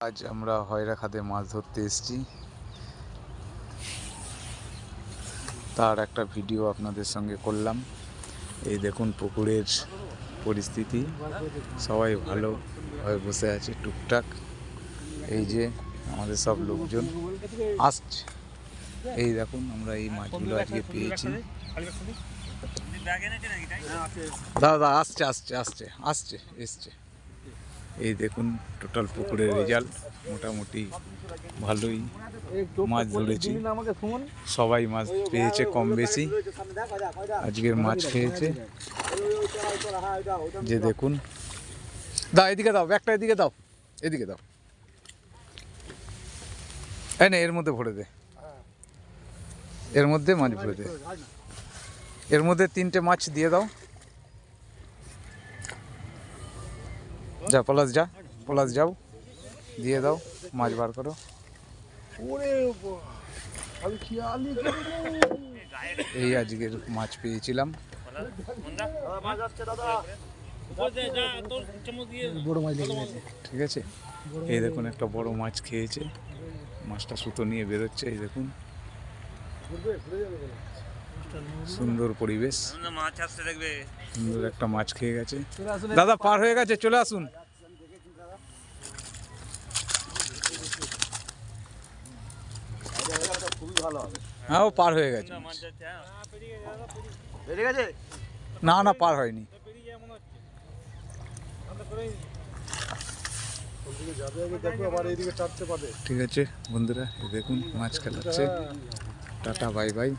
আজ আমরা হয়রা খাদে মাছ ধরতে এসেছি, তার একটা ভিডিও আপনাদের সঙ্গে করলাম। এই দেখুন পুকুরের পরিস্থিতি, সবাই ভালোভাবে বসে আছে টুকটাক। এই যে আমাদের সব লোকজন আসছে, এই দেখুন আমরা এই মাছগুলো আজকে পেয়েছি। দাদা আসছে আসছে আসছে আসছে এসছে। এই দেখুন টোটাল পুকুরের রেজাল্ট, মোটামুটি ভালোই মাছ ধরেছি, সবাই মাছ পেয়েছে কম বেশি, আজকের মাছ খেয়েছে। যে দেখুন দাও, এদিকে দাও, ব্যাগটা এদিকে দাও, এদিকে দাও, এই না এর মধ্যে ভরে দে, এর মধ্যে মাছ ভরে দে, এর মধ্যে 3টে মাছ দিয়ে দাও। যা পলাশ, যা পলাশ, যাও দিয়ে দাও, মাছ বার করো। এই আজকের মাছ পেয়েছিলাম। ঠিক আছে, এই দেখুন একটা বড় মাছ খেয়েছে, মাছটা সুতো নিয়ে বেরোচ্ছে। এই দেখুন সুন্দর পরিবেশ, সুন্দর একটা মাছ খেয়ে গেছে। দাদা পার হয়ে গেছে, চলে আসুন। হ্যাঁ ও পার হয়ে গেছে, না না পার হয়নি। ঠিক আছে বন্ধুরা, দেখুন মাছ খেলাচ্ছে। Ta ta, bye by.